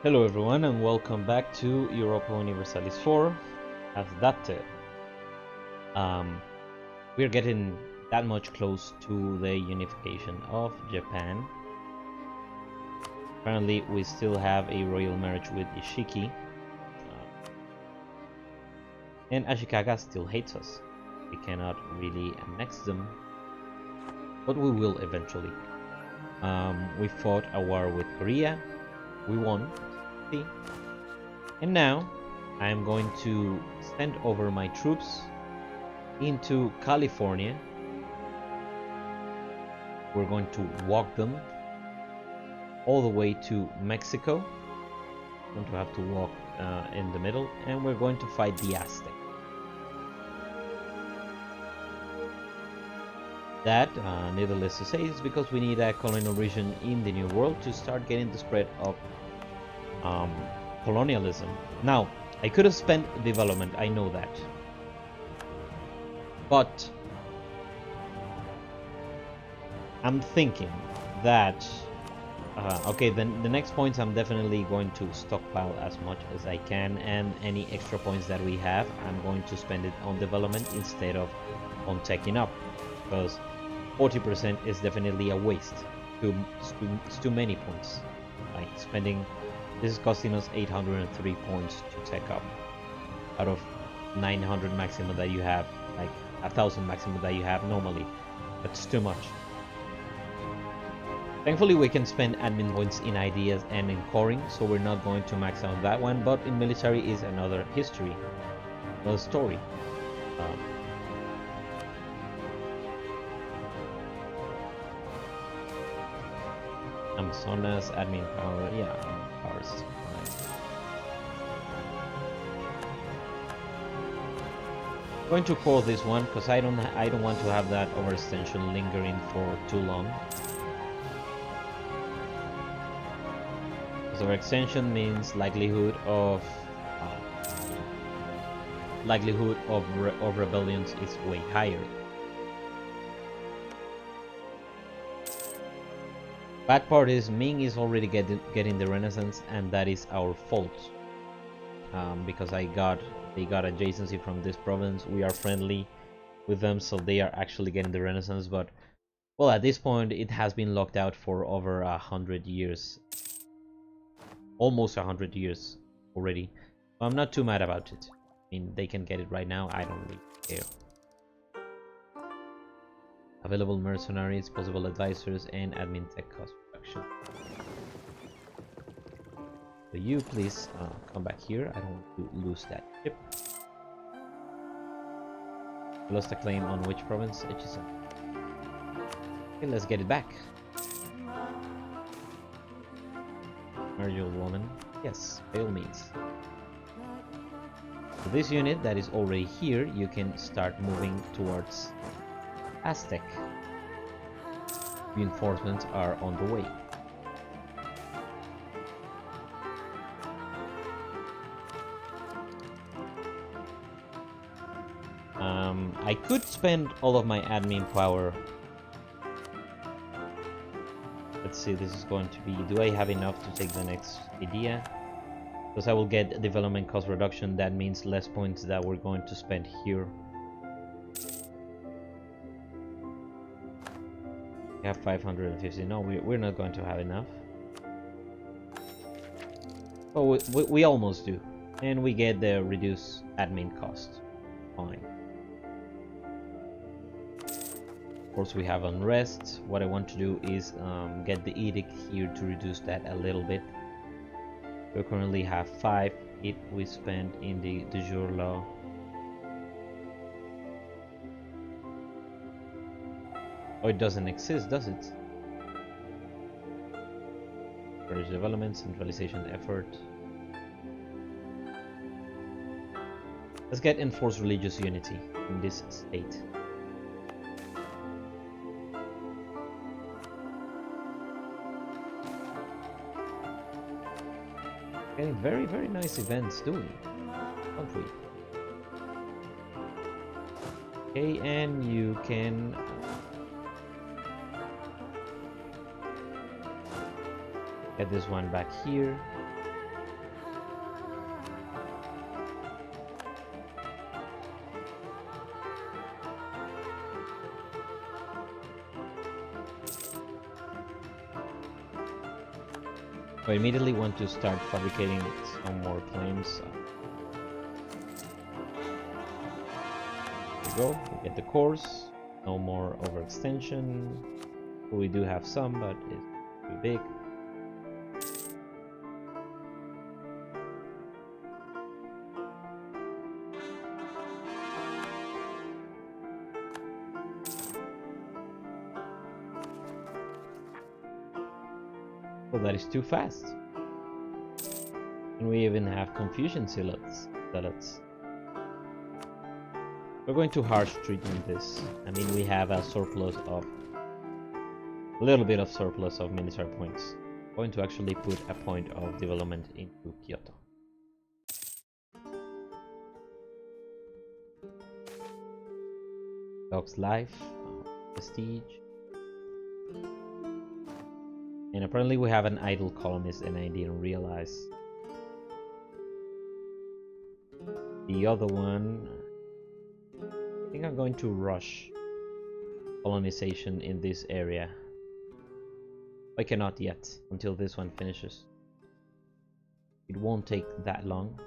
Hello everyone and welcome back to Europa Universalis 4 as adapted. We're getting that much close to the unification of Japan. Apparently we still have a royal marriage with Ishiki. And Ashikaga still hates us. We cannot really annex them, but we will eventually. We fought a war with Korea. We won. And now I am going to send over my troops into California. We're going to walk them all the way to Mexico. We're going to have to walk in the middle, and we're going to fight the Aztec. That, needless to say, is because we need a colonial region in the New World to start getting the spread of colonialism. Now, I could have spent development, I know that. But I'm thinking that okay, then the next points I'm definitely going to stockpile as much as I can, and any extra points that we have I'm going to spend it on development instead of on teching up, because 40% is definitely a waste. It's too many points. Like spending, this is costing us 803 points to tech up out of 900 maximum that you have, like 1000 maximum that you have normally. That's too much. Thankfully we can spend admin points in ideas and in coring, so we're not going to max out that one, but in military is another history, another story. Amazonas, admin power, yeah, power is fine. I'm going to call this one because I don't want to have that overextension lingering for too long. Because overextension means likelihood of rebellions is way higher. Bad part is Ming is already getting the Renaissance, and that is our fault. Because they got adjacency from this province. We are friendly with them, so they are actually getting the Renaissance. But well, at this point, it has been locked out for over 100 years, almost 100 years already. So I'm not too mad about it. I mean, they can get it right now. I don't really care. Available mercenaries, possible advisors, and admin tech cost reduction. So you please come back here. I don't want to lose that ship. We lost a claim on which province? Echisan. Okay, let's get it back. Marginal woman. Yes, by all means. So this unit that is already here, you can start moving towards Aztec. Reinforcements are on the way. I could spend all of my admin power. Let's see, this is going to be, do I have enough to take the next idea? Because I will get development cost reduction, that means less points that we're going to spend here. We have 550. No, we're not going to have enough. Oh, we almost do. And we get the reduced admin cost. Fine. Of course, we have unrest. What I want to do is get the edict here to reduce that a little bit. We currently have 5. If we spend in the de jure law. Oh, it doesn't exist, does it? Encourage development, centralization effort. Let's get enforced religious unity in this state. Getting very, very nice events, do we? Don't we? Okay, and you can get this one back here. I immediately want to start fabricating some more claims. There we go, we get the cores, no more overextension. We do have some, but it's too big. Well, that is too fast. And we even have confusion zealots. We're going to harsh treatment this. I mean, we have a surplus of a little bit of surplus of military points. I'm going to actually put a point of development into Kyoto. Dog's life, prestige. And apparently we have an idle colonist and I didn't realize. The other one, I think I'm going to rush colonization in this area. I cannot yet, until this one finishes. It won't take that long.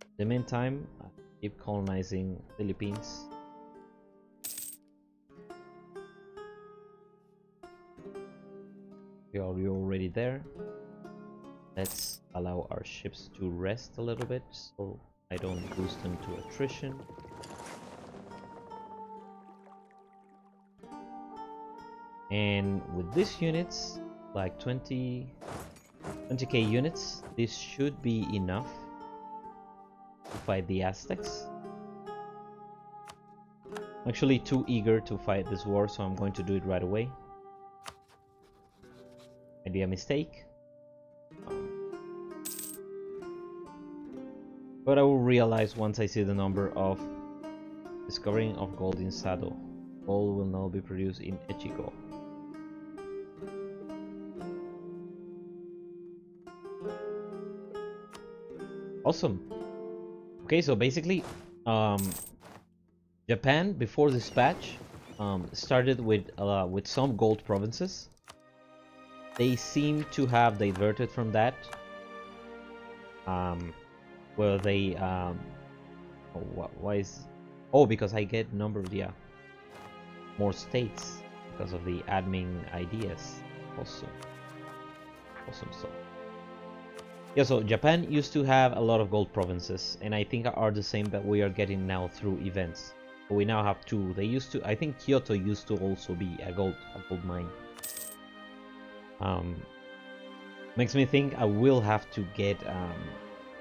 In the meantime, I keep colonizing Philippines. We are already there. Let's allow our ships to rest a little bit so I don't boost them to attrition. And with these units, like 20k units, this should be enough to fight the Aztecs. I'm actually too eager to fight this war, so I'm going to do it right away. Might be a mistake. But I will realize once I see the number of discovering of gold in Sado. Gold will now be produced in Echigo. Awesome. Okay, so basically, Japan before this patch started with some gold provinces. They seem to have diverted from that. Where they why is because I get number of more states because of the admin ideas. Awesome stuff. Yeah, so Japan used to have a lot of gold provinces, and I think are the same that we are getting now through events. But we now have two. They used to, I think Kyoto used to also be a gold mine. Makes me think I will have to get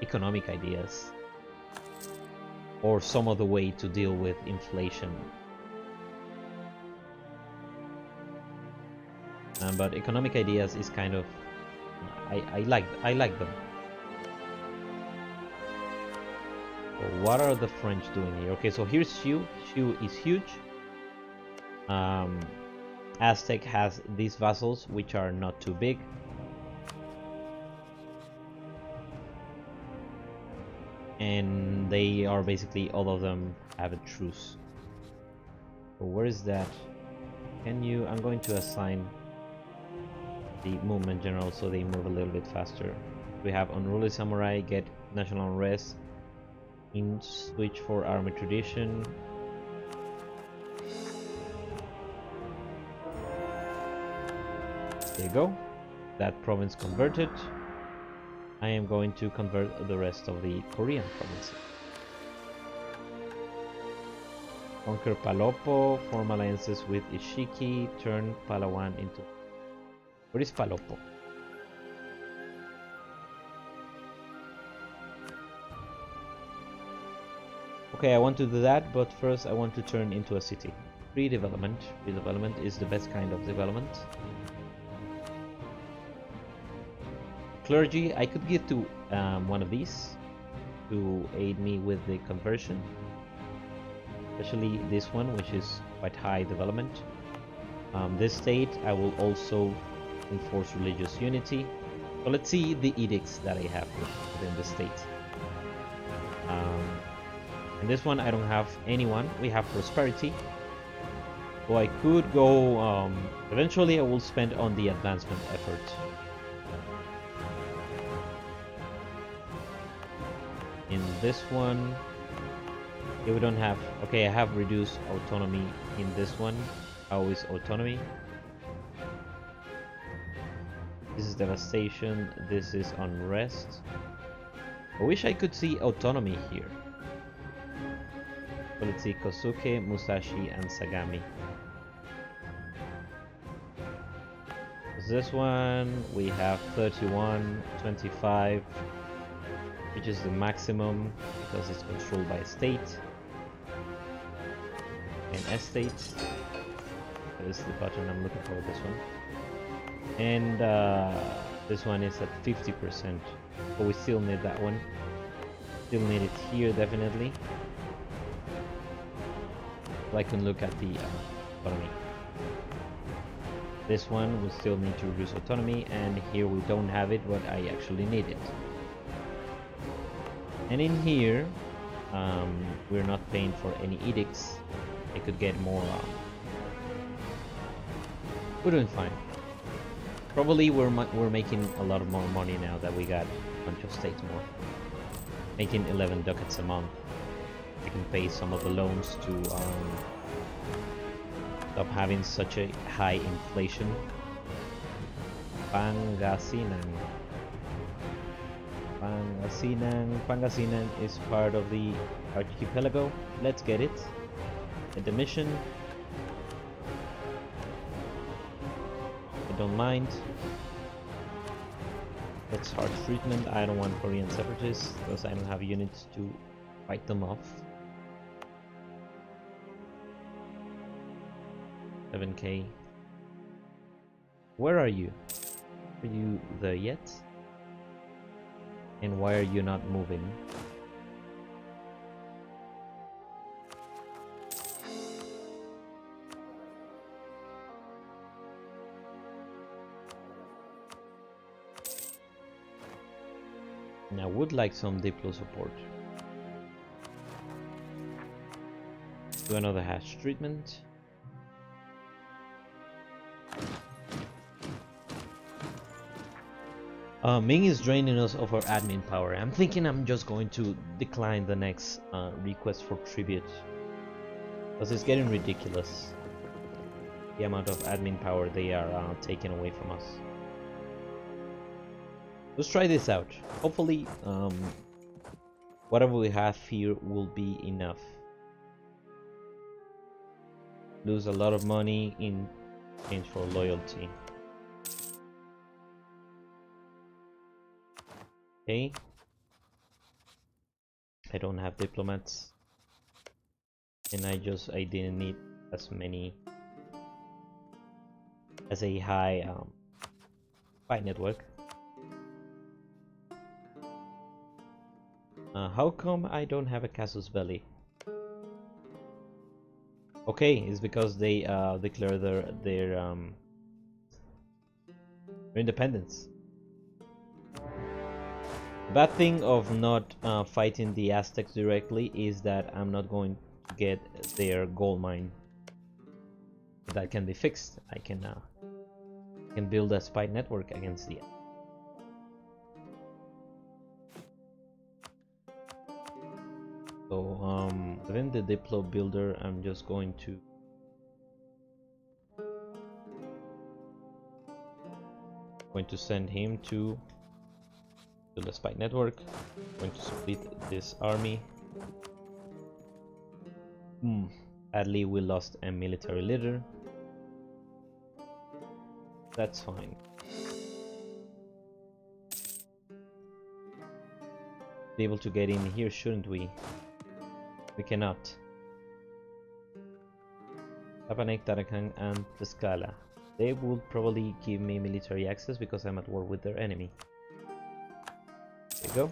economic ideas or some other way to deal with inflation. But economic ideas is kind of I like them. So what are the French doing here? Okay, so here's Shu. Shu is huge. Aztec has these vassals which are not too big. And they are basically, all of them have a truce. So where is that? Can you, I'm going to assign the movement general so they move a little bit faster. We have unruly samurai, get national unrest, in switch for army tradition. There you go. That province converted. I am going to convert the rest of the Korean provinces. Conquer Palopo, form alliances with Ishiki, turn Palawan into... Where is Palopo? Okay, I want to do that, but first I want to turn into a city. Redevelopment. Redevelopment is the best kind of development. Clergy, I could give to one of these to aid me with the conversion. Especially this one, which is quite high development. This state, I will also enforce religious unity. So let's see the edicts that I have within the state. And this one, I don't have anyone. We have prosperity. So I could go... eventually, I will spend on the advancement effort. In this one, yeah, we don't have. Okay, I have reduced autonomy in this one. How is autonomy? This is devastation. This is unrest. I wish I could see autonomy here. But let's see, Kosuke, Musashi, and Sagami. This one we have 31, 25, which is the maximum because it's controlled by a state. And estate. That is the button I'm looking for, this one. And this one is at 50%, but we still need that one. Still need it here, definitely. So I can look at the autonomy. This one we still need to reduce autonomy, and here we don't have it, but I actually need it. And in here, we're not paying for any edicts. I could get more. We're doing fine. Probably we're making a lot more money now that we got a bunch of states more. Making 11 ducats a month. I can pay some of the loans to stop having such a high inflation. Pangasinan. Pangasinan is part of the archipelago. Let's get it. Get the mission. I don't mind. That's harsh treatment. I don't want Korean separatists because I don't have units to fight them off. 7k. Where are you? Are you there yet? And why are you not moving? And I would like some Diplo support. Do another hash treatment. Ming is draining us of our admin power. I'm thinking I'm just going to decline the next request for tribute. Because it's getting ridiculous. The amount of admin power they are taking away from us. Let's try this out. Hopefully, whatever we have here will be enough. Lose a lot of money in exchange for loyalty. Okay. I don't have diplomats. And I didn't need as many as a high spy network. How come I don't have a casus belli? Okay, it's because they declare their independence. The bad thing of not fighting the Aztecs directly is that I'm not going to get their gold mine. But that can be fixed. I can build a spy network against the. So within the Diplo builder, I'm just going to send him to build a spy network. Going to split this army. Sadly, we lost a military leader. That's fine. Be able to get in here, shouldn't we? We cannot. Tapanek, Tarakan, and Tlaxcala. They will probably give me military access because I'm at war with their enemy. There you go.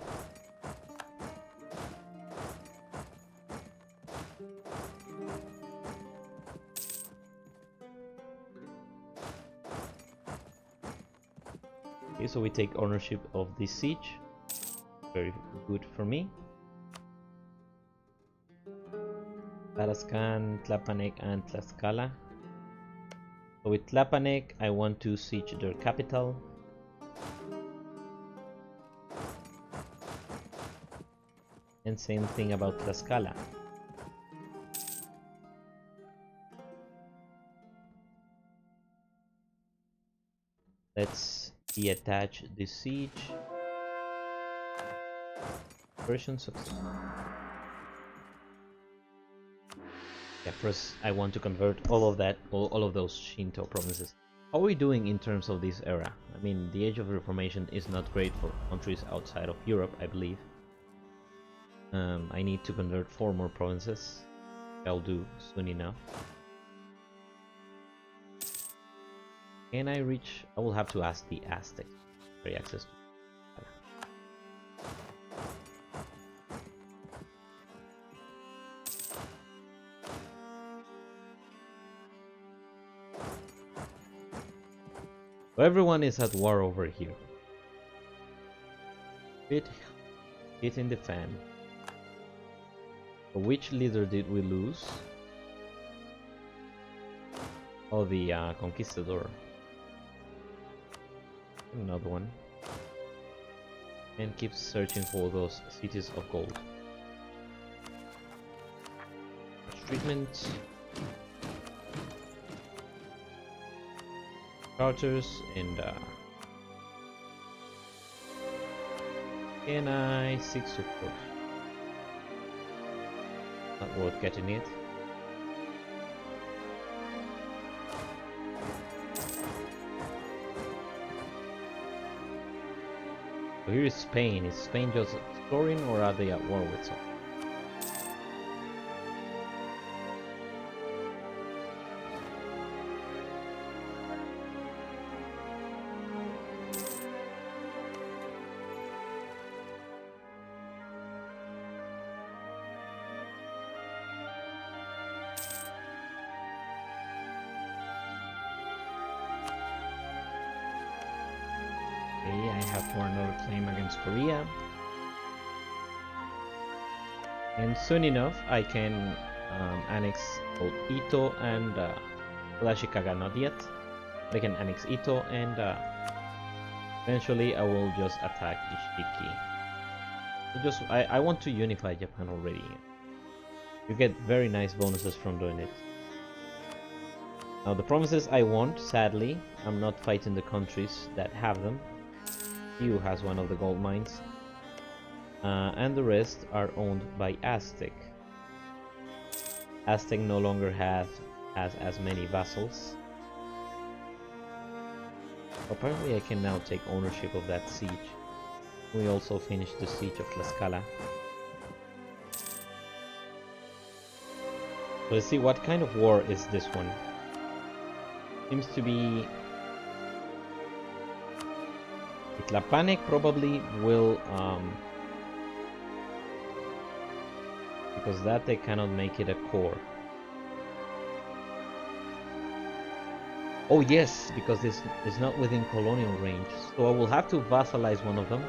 Okay, so we take ownership of this siege. Very good for me. Tarascan, Tlapanek, and Tlaxcala. So with Tlapanek, I want to siege their capital. And same thing about Tlaxcala. Let's deattach the siege. Version success. Yeah, first I want to convert all of that, all of those Shinto provinces. How are we doing in terms of this era? I mean, the Age of Reformation is not great for countries outside of Europe, I believe. I need to convert 4 more provinces. I'll do soon enough. Can I reach? I will have to ask the Aztecs for access to. So everyone is at war over here. Hit in the fan. So which leader did we lose? Oh, the conquistador. Another one. And keep searching for those cities of gold. Treatment. Charters and can I 6 support? Not worth getting it. So here is Spain. Is Spain just exploring or are they at war with someone? I have for another claim against Korea. And soon enough I can annex both Ito and Ashikaga, not yet. I can annex Ito and eventually I will just attack Ishiki. I want to unify Japan already. You get very nice bonuses from doing it. Now the provinces I want, sadly, I'm not fighting the countries that have them. EU has one of the gold mines, and the rest are owned by Aztec. Aztec no longer has as many vassals. Apparently I can now take ownership of that siege. We also finished the siege of Tlaxcala. So let's see what kind of war is this one. Seems to be Tlapanic probably will because that they cannot make it a core. Oh yes, because this is not within colonial range, so I will have to vassalize one of them.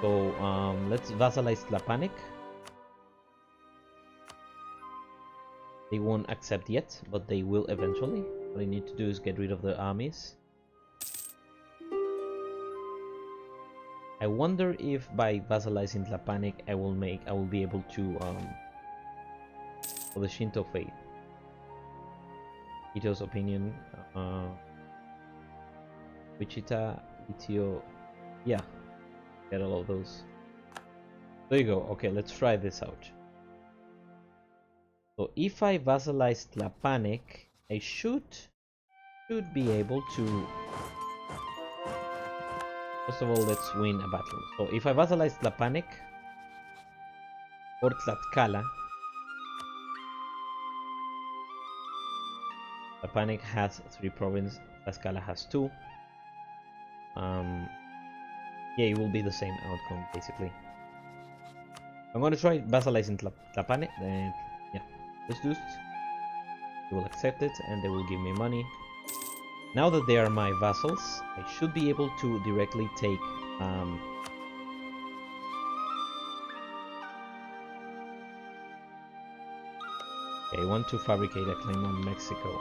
So let's vassalize Tlapanic. They won't accept yet, but they will eventually. All I need to do is get rid of the armies. I wonder if by vassalizing Tlapanic I will be able to for the Shinto faith. Ito's opinion. Wichita, Itio, yeah, get all of those. There you go. Okay, let's try this out. So if I vassalize Tlapanic, I should be able to. First of all, let's win a battle. So if I vassalize Tlapanic or Tlaxcala, Tlapanic has 3 provinces, Tlaxcala has 2. Yeah, it will be the same outcome basically. I'm going to try vassalizing Tlapanic, and yeah, let's do it. They will accept it and they will give me money. Now that they are my vassals, I should be able to directly take okay, I want to fabricate a claim on Mexico.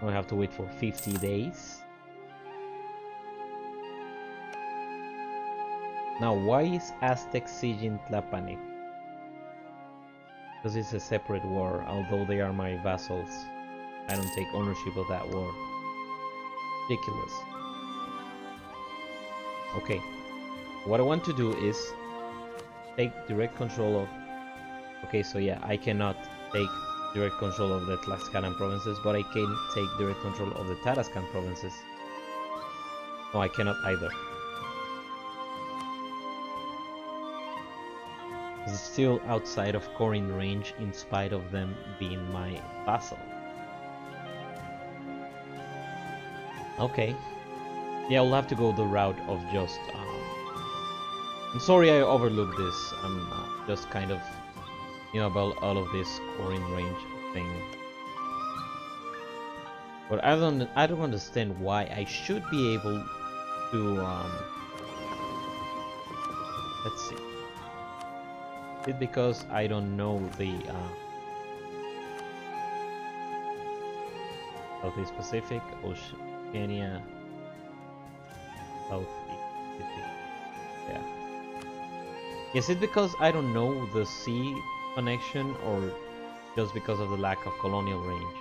I have to wait for 50 days. Now, why is Aztec sieging Tlapanek? Because it's a separate war, although they are my vassals. I don't take ownership of that war. Ridiculous. Okay, what I want to do is take direct control of... Okay, so yeah, I cannot take direct control of the Tlaxcalan provinces, but I can take direct control of the Tarascan provinces. No, I cannot either. It's still outside of Corin range in spite of them being my vassal. Okay. Yeah, I'll have to go the route of just... I'm sorry I overlooked this. I'm just kind of... You know, about all of this Corin range thing. But I don't understand why I should be able to... Let's see. Is it because I don't know the Southeast Pacific, Oceania, Southeast Pacific? Yeah. Is it because I don't know the sea connection, or just because of the lack of colonial range?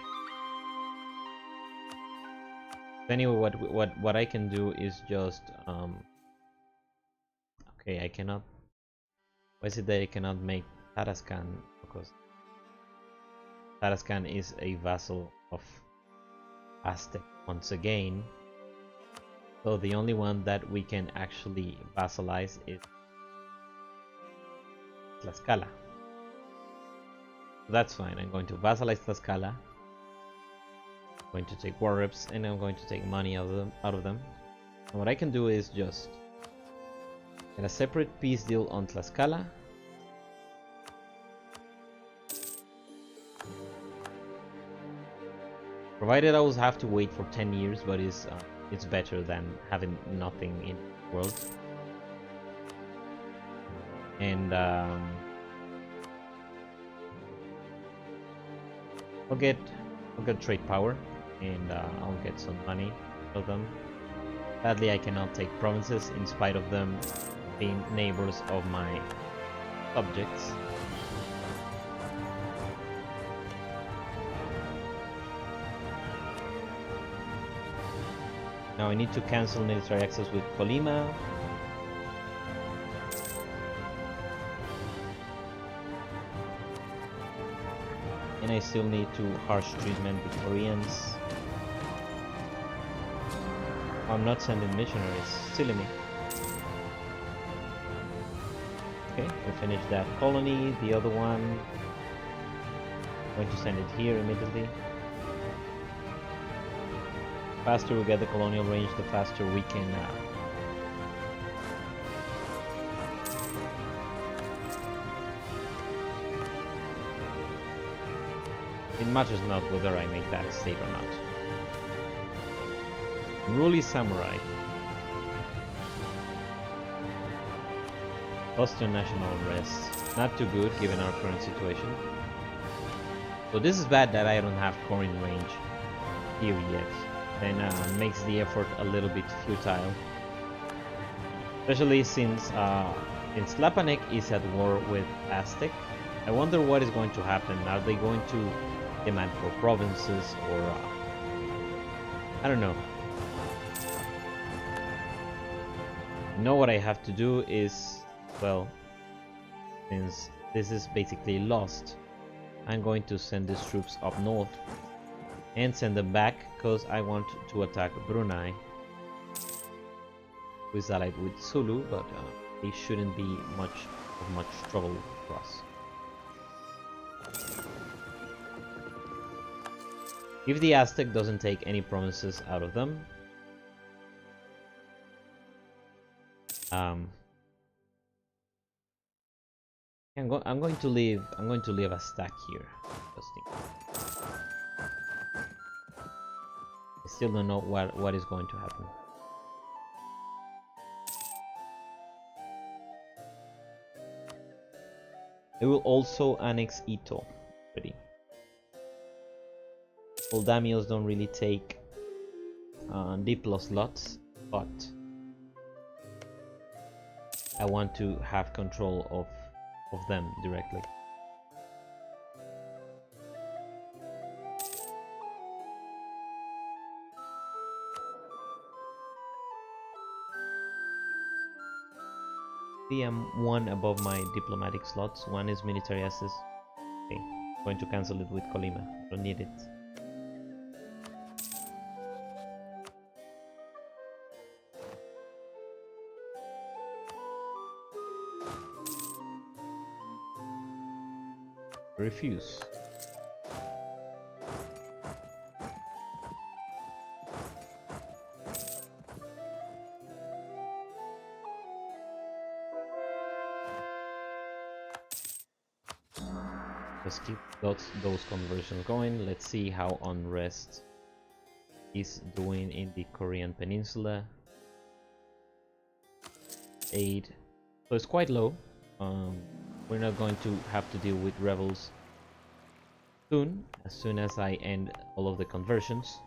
Anyway, what I can do is just okay, I cannot. Why is it that I cannot make Tarascan? Because Tarascan is a vassal of Aztec once again. So the only one that we can actually vassalize is Tlaxcala. That's fine. I'm going to vassalize Tlaxcala. I'm going to take war reps, and I'm going to take money out of them. And what I can do is just get a separate peace deal on Tlaxcala. Provided I will have to wait for 10 years, but it's better than having nothing in the world. And I'll get trade power, and I'll get some money of them. Sadly, I cannot take provinces in spite of them being neighbors of my subjects. Now I need to cancel military access with Colima. And I still need to harsh treatment Victorians. I'm not sending missionaries, silly me. Okay, we finished that colony. The other one, I'm going to send it here immediately. The faster we get the colonial range, the faster we can it matters not whether I make that state or not. Unruly Samurai. Austrian national unrest. Not too good given our current situation. So this is bad that I don't have Corin range here yet. Then makes the effort a little bit futile. Especially since Tlapanek is at war with Aztec. I wonder what is going to happen. Are they going to demand for provinces, or I don't know. You know what I have to do is, well, since this is basically lost, I'm going to send these troops up north and send them back, because I want to attack Brunei, who is allied with Sulu, but they shouldn't be much trouble for us. If the Aztec doesn't take any provinces out of them, I'm going to leave a stack here. I still don't know what is going to happen. They will also annex Ito. Ready. Well, Daimyos don't really take D+ lots, but I want to have control of them directly. See, I'm one above my diplomatic slots. One is military access. Okay, going to cancel it with Colima. Don't need it. Refuse. Let's keep those conversions going. Let's see how unrest is doing in the Korean Peninsula. 8. So it's quite low. We're not going to have to deal with rebels soon, as soon as I end all of the conversions.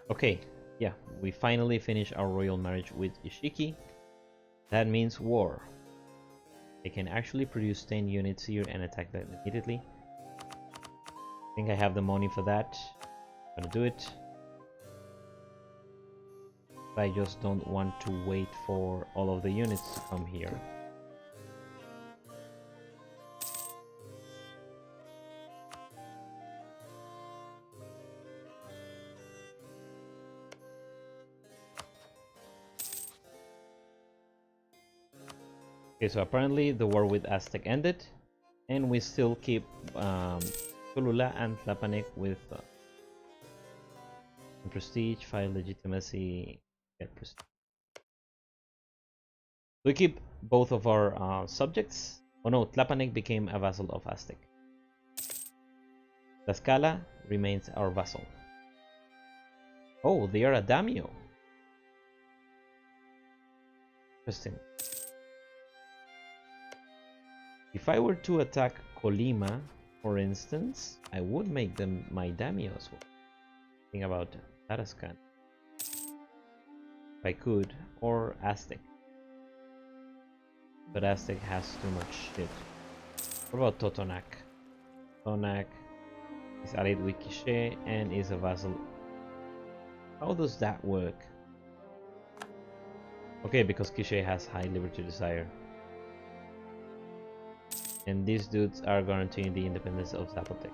Okay, yeah, we finally finish our royal marriage with Ishiki. That means war. They can actually produce 10 units here and attack them immediately. I think I have the money for that. I'm gonna do it. I just don't want to wait for all of the units to come here. Okay, so apparently the war with Aztec ended, and we still keep Cholula and Tlapanek with prestige, 5 legitimacy, get prestige. We keep both of our subjects. Oh no, Tlapanek became a vassal of Aztec. Tlaxcala remains our vassal. Oh, they are a daimyo. Interesting. If I were to attack Colima, for instance, I would make them my daimyo as well. Think about Tarascan. If I could, or Aztec. But Aztec has too much shit. What about Totonac? Totonac is allied with Quiché and is a vassal. How does that work? Okay, because Quiché has high liberty desire. And these dudes are guaranteeing the independence of Zapotec.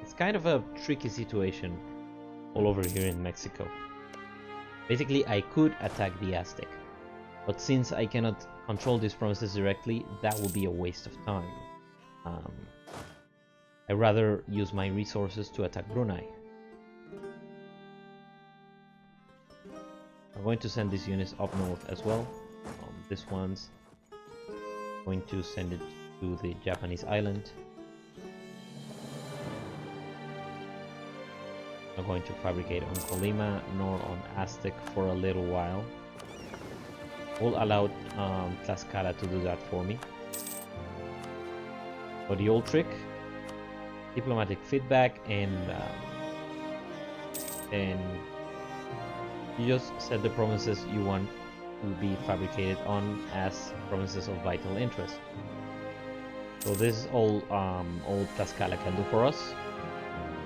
It's kind of a tricky situation all over here in Mexico. Basically, I could attack the Aztec, but since I cannot control these provinces directly, that would be a waste of time. I'd rather use my resources to attack Brunei. I'm going to send these units up north as well. This one's going to send it to the Japanese island. I'm going to fabricate on Colima nor on Aztec for a little while. We'll allow Tlaxcala to do that for me. But the old trick, diplomatic feedback, and you just set the provinces you want to be fabricated on as provinces of vital interest. So this is all Tlaxcala can do for us.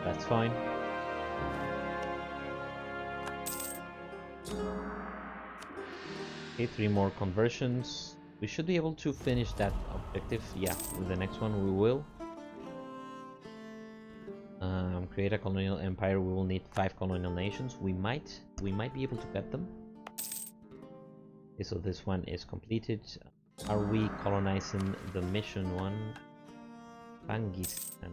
That's fine. Okay, 3 more conversions. We should be able to finish that objective. Yeah, with the next one we will. Create a colonial empire. We will need 5 colonial nations. We might be able to get them. Okay, so this one is completed. Are we colonizing the mission one? Pangistan.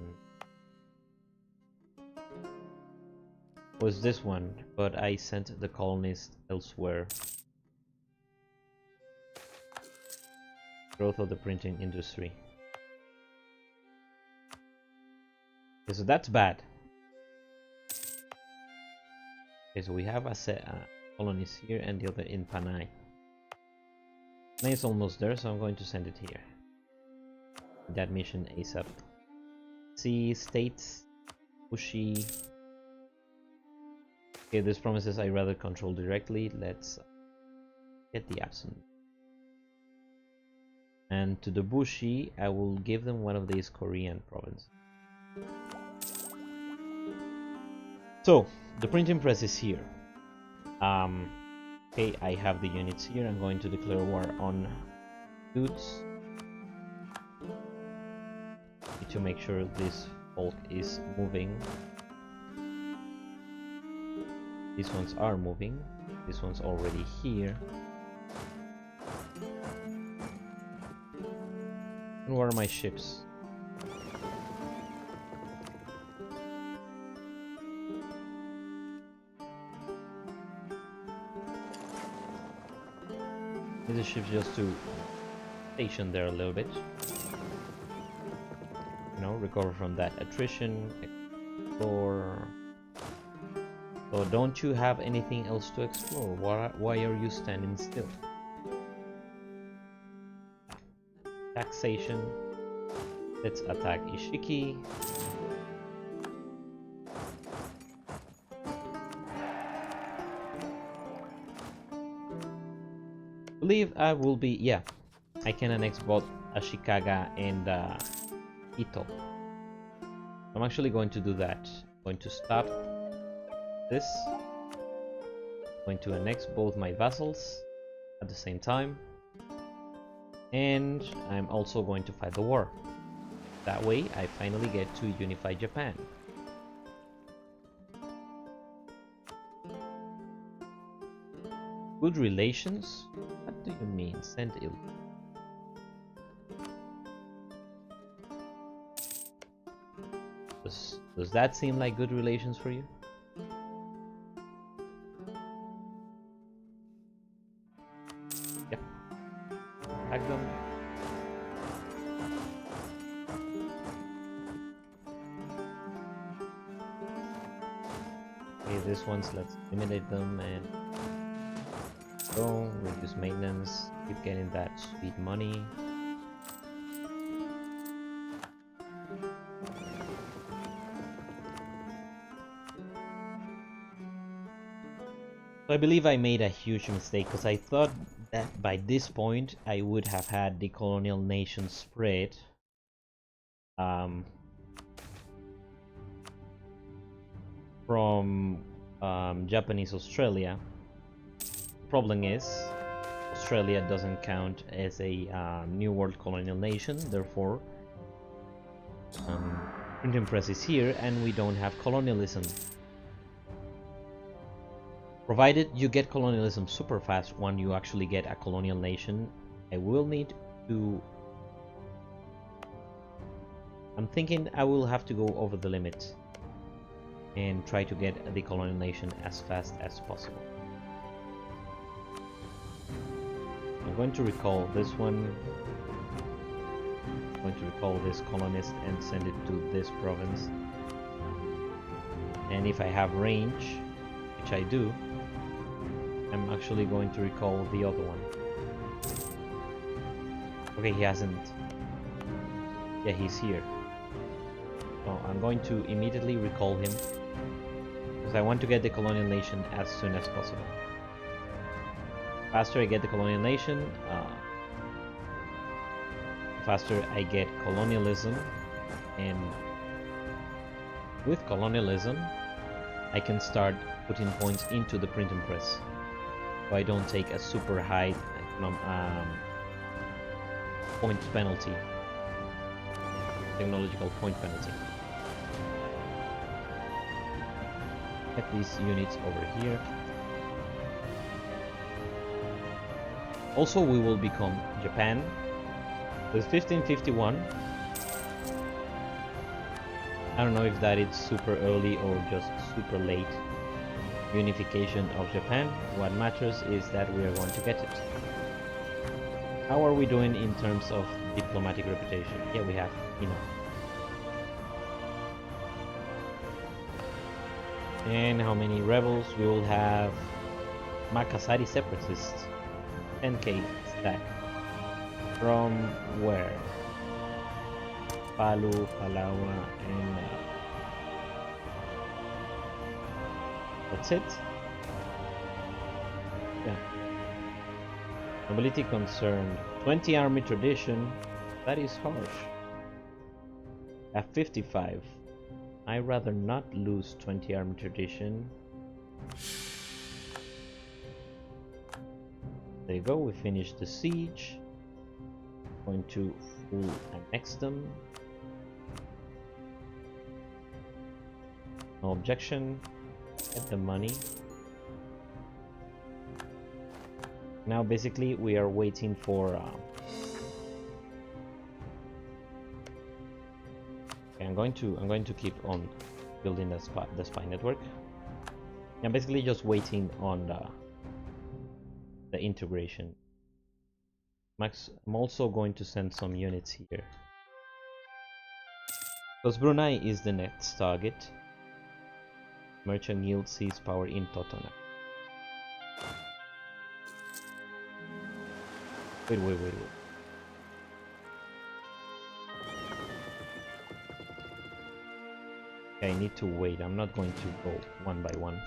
Was this one, but I sent the colonists elsewhere. Growth of the printing industry. Okay, so that's bad. Okay, so we have a set colonies here and the other in Panay. Panay is almost there, so I'm going to send it here. That mission ASAP. See states, Bushi. Okay, this promises I rather control directly. Let's get the absolute. And to the Bushi, I will give them one of these Korean provinces. So the printing press is here. Okay, I have the units here. I'm going to declare war on goods. Need to make sure this bulk is moving. These ones are moving. This one's already here. And where are my ships? Need the ships just to station there a little bit. You know, recover from that attrition, explore. So don't you have anything else to explore? Why are you standing still? Taxation. Let's attack Ishiki. Believe I will be, yeah, I can annex both Ashikaga and Ito. I'm actually going to do that. I'm going to stop this. I'm going to annex both my vassals at the same time. And I'm also going to fight the war. That way I finally get to unify Japan. Good relations? What do you mean? Send ill. Does that seem like good relations for you? Yep. Attack them. Okay, this one's let's eliminate them and go, reduce maintenance, keep getting that sweet money. So I believe I made a huge mistake because I thought that by this point I would have had the colonial nation spread from Japanese Australia. Problem is, Australia doesn't count as a New World colonial nation, therefore printing press is here and we don't have colonialism. Provided you get colonialism super fast when you actually get a colonial nation, I will need to... I'm thinking I will have to go over the limit and try to get the colonial nation as fast as possible. I'm going to recall this one. I'm going to recall this colonist and send it to this province. And if I have range, which I do, I'm actually going to recall the other one. Okay, he hasn't. Yeah, he's here. So I'm going to immediately recall him because I want to get the colonial nation as soon as possible. Faster I get the colonial nation, faster I get colonialism, and with colonialism I can start putting points into the printing press, so I don't take a super high point penalty, technological point penalty. Get these units over here. Also, we will become Japan with 1551. I don't know if that is super early or just super late. Unification of Japan. What matters is that we are going to get it. How are we doing in terms of diplomatic reputation? Yeah, we have enough. And how many rebels? We will have Makassari separatists. 10k stack. From where? Palu, Palawa, and that's it. Yeah. Nobility concerned. 20 army tradition. That is harsh. At 55. I'd rather not lose 20 army tradition. There you go, we finished the siege. Going to full annex them. No objection. Get the money. Now basically we are waiting for okay, I'm going to keep on building the spy network. I'm basically just waiting on the integration. I'm also going to send some units here because Brunei is the next target. Merchant Guild sees power in Totona. Wait. Okay, I need to wait. I'm not going to go one by one.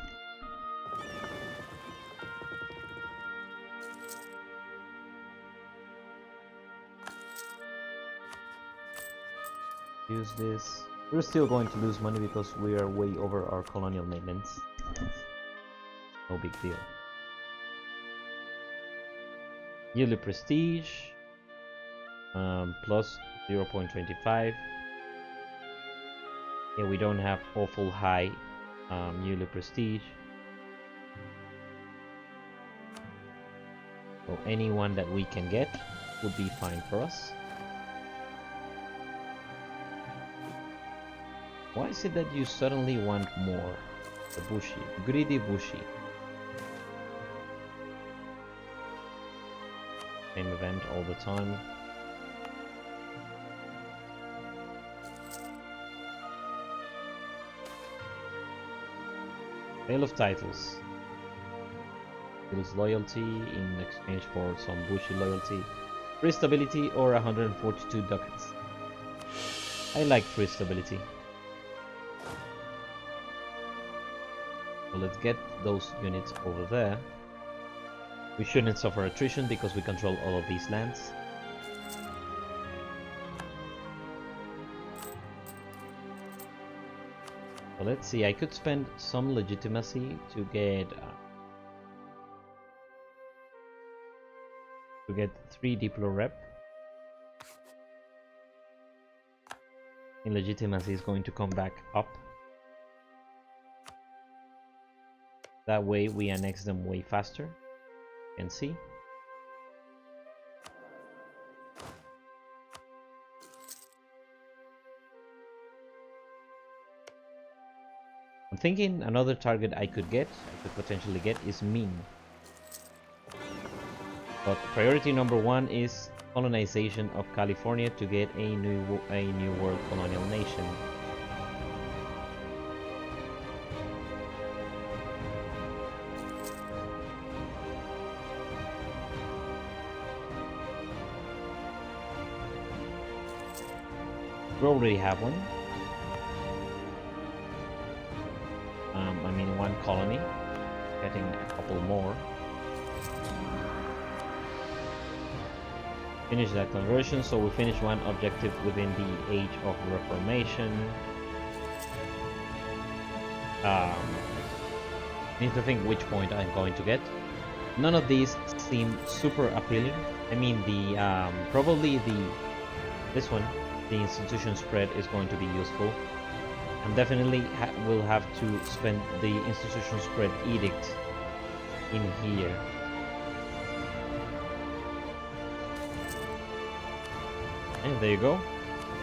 Use this. We're still going to lose money because we are way over our colonial maintenance. No big deal. Yearly prestige plus 0.25. Yeah, we don't have awful high yearly prestige. So anyone that we can get would be fine for us. Why is it that you suddenly want more? The Bushi. Greedy Bushi. Same event all the time. Sale of titles. Feels loyalty in exchange for some Bushi loyalty. Free stability or 142 ducats. I like free stability. So let's get those units over there. We shouldn't suffer attrition because we control all of these lands. So let's see, I could spend some legitimacy to get 3 Diplo rep. And legitimacy is going to come back up. That way we annex them way faster. You can see. I'm thinking another target I could potentially get is Ming. But priority number 1 is colonization of California to get a new world colonial nation. We already have one. I mean, 1 colony. Getting a couple more. Finish that conversion, so we finish 1 objective within the Age of Reformation. Need to think which point I'm going to get. None of these seem super appealing. I mean, probably this one. The institution spread is going to be useful. And definitely will have to spend the institution spread edict in here. And there you go.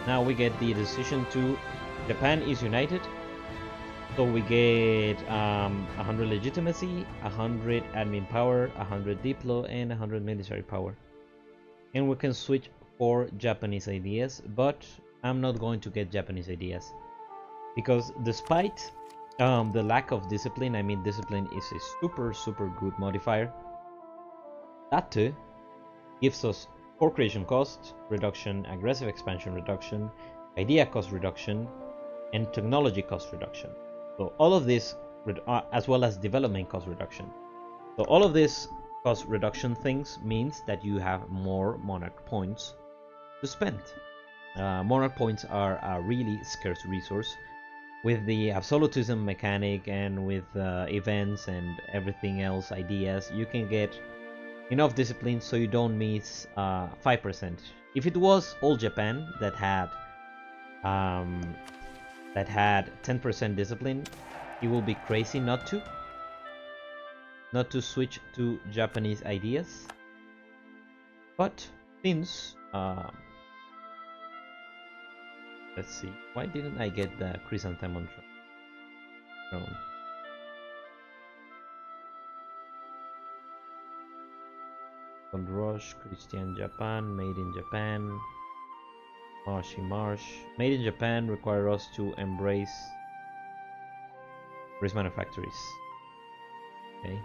Now we get the decision to Japan is united. So we get 100 legitimacy, 100 admin power, 100 diplo, and 100 military power. And we can switch for Japanese ideas, but I'm not going to get Japanese ideas because despite the lack of discipline, I mean discipline is a super good modifier. That gives us core creation cost reduction, aggressive expansion reduction, idea cost reduction, and technology cost reduction. So all of this, as well as development cost reduction. So all of this cost reduction things means that you have more monarch points to spend. Monarch points are a really scarce resource. With the absolutism mechanic and with events and everything else, ideas, you can get enough discipline so you don't miss 5%. If it was all Japan that had 10% discipline, it will be crazy not to switch to Japanese ideas. But since let's see, why didn't I get the Chrysanthemum Throne? Gold Rush, Kirishitan Japan, Made in Japan, Marshy Marsh. Made in Japan require us to embrace risk manufactories. Okay.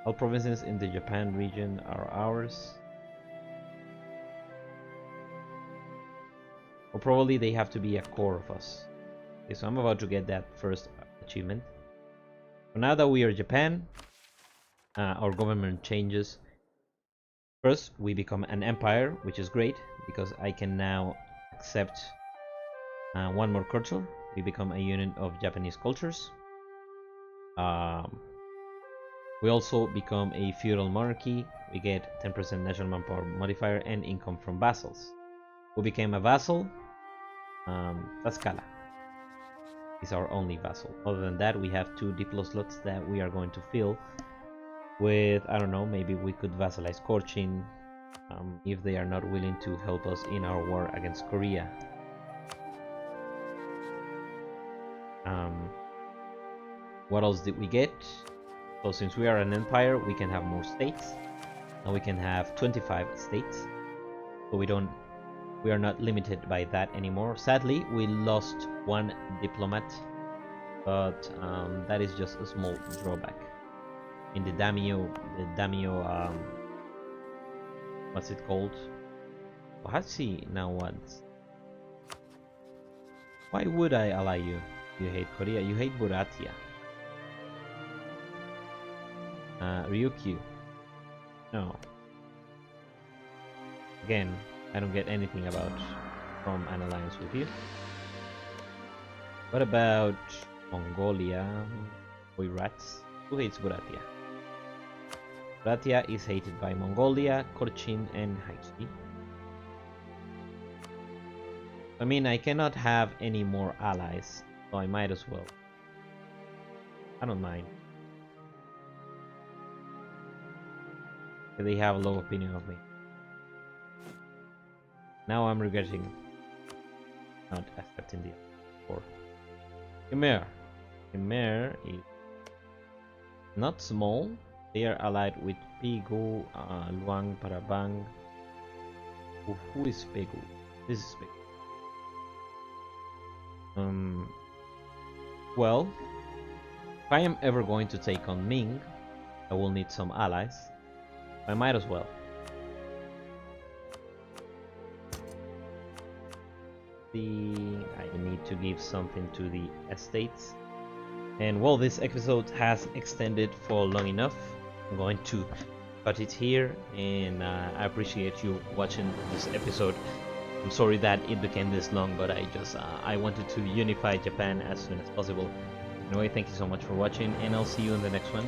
All provinces in the Japan region are ours. Or probably they have to be a core of us. Okay, so I'm about to get that first achievement. So now that we are Japan, our government changes. First, we become an empire, which is great because I can now accept one more culture. We become a unit of Japanese cultures. We also become a feudal monarchy. We get 10% national manpower modifier and income from vassals. We became a vassal. Tlaxcala is our only vassal. Other than that, we have 2 diplo slots that we are going to fill with, I don't know, maybe we could vassalize Cochin if they are not willing to help us in our war against Korea. What else did we get? So since we are an empire, we can have more states. Now we can have 25 states. So we are not limited by that anymore. Sadly, we lost 1 diplomat, but that is just a small drawback. In the Daimyo, what's it called? Ohachi now wants. Why would I ally you? You hate Korea, you hate Buratia. Ryukyu. No. Again, I don't get anything from an alliance with you. What about Mongolia? Oirats? Who hates Buratia? Buratia is hated by Mongolia, Cochin, and Haiti. I mean, I cannot have any more allies, so I might as well. I don't mind. They have a low opinion of me. Now I'm regretting not accepting the offer. Khmer. Khmer is not small. They are allied with Pegu, Luang Prabang. Who is Pegu? This is Pegu. Well, if I am ever going to take on Ming, I will need some allies. I might as well. I need to give something to the estates. And well, this episode has extended for long enough. I'm going to cut it here, and I appreciate you watching this episode. I'm sorry that it became this long, but I wanted to unify Japan as soon as possible. Anyway, thank you so much for watching, and I'll see you in the next one.